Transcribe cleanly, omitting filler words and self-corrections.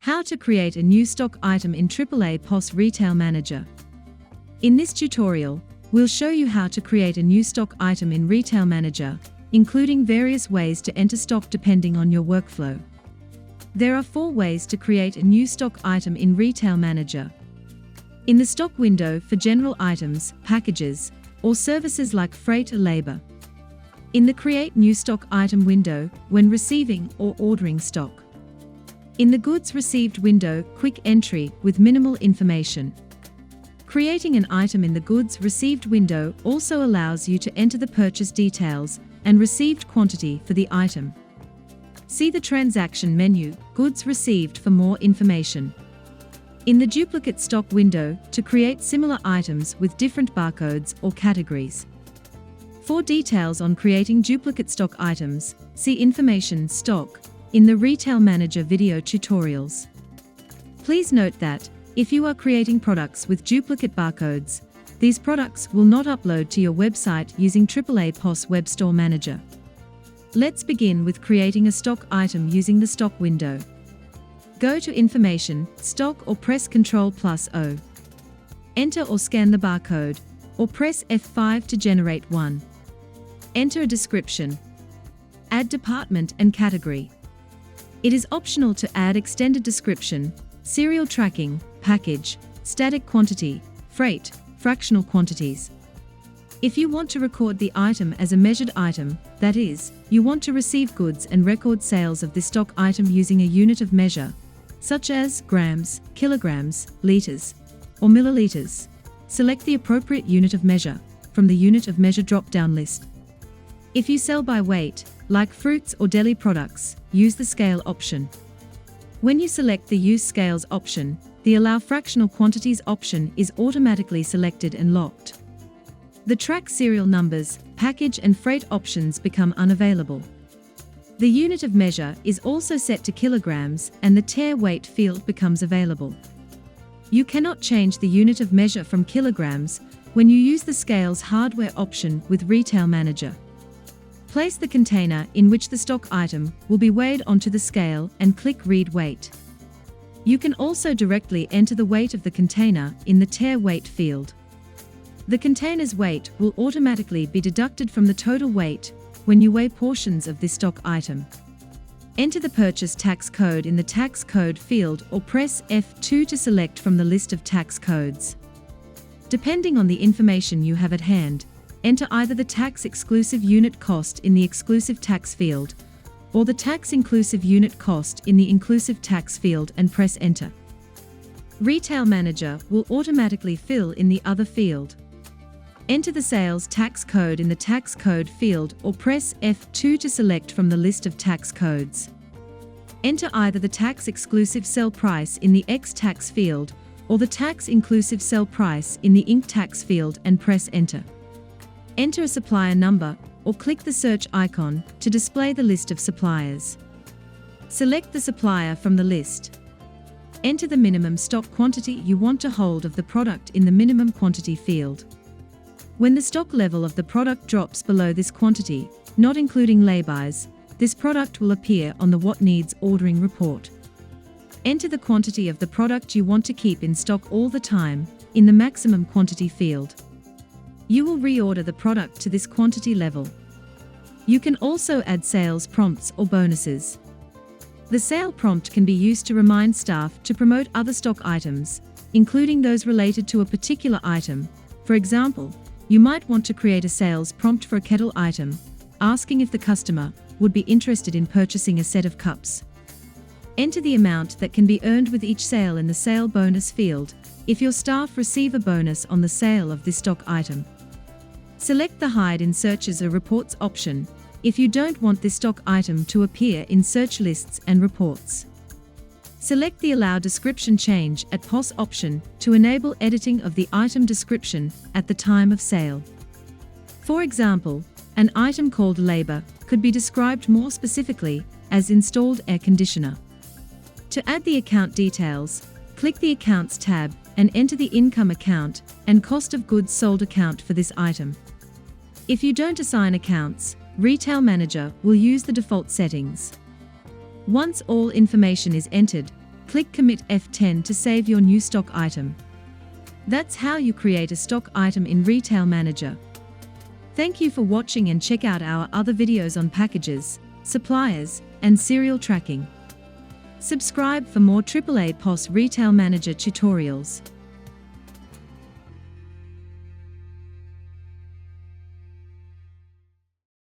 How to create a new stock item in AAAPOS RetailManager. In this tutorial, we'll show you how to create a new stock item in RetailManager, including various ways to enter stock depending on your workflow. There are 4 ways to create a new stock item in RetailManager. In the stock window for general items, packages, or services like freight or labor. In the Create New Stock Item window when receiving or ordering stock. In the Goods Received window, quick entry with minimal information. Creating an item in the Goods Received window also allows you to enter the purchase details and received quantity for the item. See the Transaction menu, Goods Received for more information. In the Duplicate Stock window to create similar items with different barcodes or categories. For details on creating duplicate stock items, see Information Stock in the RetailManager video tutorials. Please note that, if you are creating products with duplicate barcodes, these products will not upload to your website using AAAPOS Web Store Manager. Let's begin with creating a stock item using the Stock window. Go to Information, Stock or press Ctrl+O. Enter or scan the barcode, or press F5 to generate one. Enter a description. Add department and category. It is optional to add extended description, serial tracking, package, static quantity, freight, fractional quantities. If you want to record the item as a measured item, that is, you want to receive goods and record sales of this stock item using a unit of measure, such as grams, kilograms, liters, or milliliters, select the appropriate unit of measure from the unit of measure drop-down list. If you sell by weight, like fruits or deli products, use the Scale option. When you select the Use Scales option, the Allow Fractional Quantities option is automatically selected and locked. The Track Serial Numbers, Package and Freight options become unavailable. The unit of measure is also set to kilograms and the Tare Weight field becomes available. You cannot change the unit of measure from kilograms when you use the Scales Hardware option with RetailManager. Place the container in which the stock item will be weighed onto the scale and click Read Weight. You can also directly enter the weight of the container in the Tare Weight field. The container's weight will automatically be deducted from the total weight when you weigh portions of this stock item. Enter the purchase tax code in the tax code field or press F2 to select from the list of tax codes. Depending on the information you have at hand, enter either the tax-exclusive unit cost in the exclusive tax field, or the tax-inclusive unit cost in the inclusive tax field and press Enter. RetailManager will automatically fill in the other field. Enter the sales tax code in the tax code field or press F2 to select from the list of tax codes. Enter either the tax-exclusive sell price in the X tax field, or the tax-inclusive sell price in the Inc tax field and press Enter. Enter a supplier number, or click the search icon to display the list of suppliers. Select the supplier from the list. Enter the minimum stock quantity you want to hold of the product in the minimum quantity field. When the stock level of the product drops below this quantity, not including laybys, this product will appear on the What Needs Ordering report. Enter the quantity of the product you want to keep in stock all the time in the maximum quantity field. You will reorder the product to this quantity level. You can also add sales prompts or bonuses. The sale prompt can be used to remind staff to promote other stock items, including those related to a particular item. For example, you might want to create a sales prompt for a kettle item, asking if the customer would be interested in purchasing a set of cups. Enter the amount that can be earned with each sale in the sale bonus field, if your staff receive a bonus on the sale of this stock item. Select the Hide in Searches or Reports option if you don't want this stock item to appear in search lists and reports. Select the Allow Description Change at POS option to enable editing of the item description at the time of sale. For example, an item called labor could be described more specifically as installed air conditioner. To add the account details, click the Accounts tab and enter the income account and cost of goods sold account for this item. If you don't assign accounts, RetailManager will use the default settings. Once all information is entered, Click Commit F10 to save your new stock item. That's how you create a stock item in Retail Manager. Thank you for watching, and check out our other videos on packages, suppliers, and serial tracking. Subscribe for more AAAPOS Retail Manager tutorials.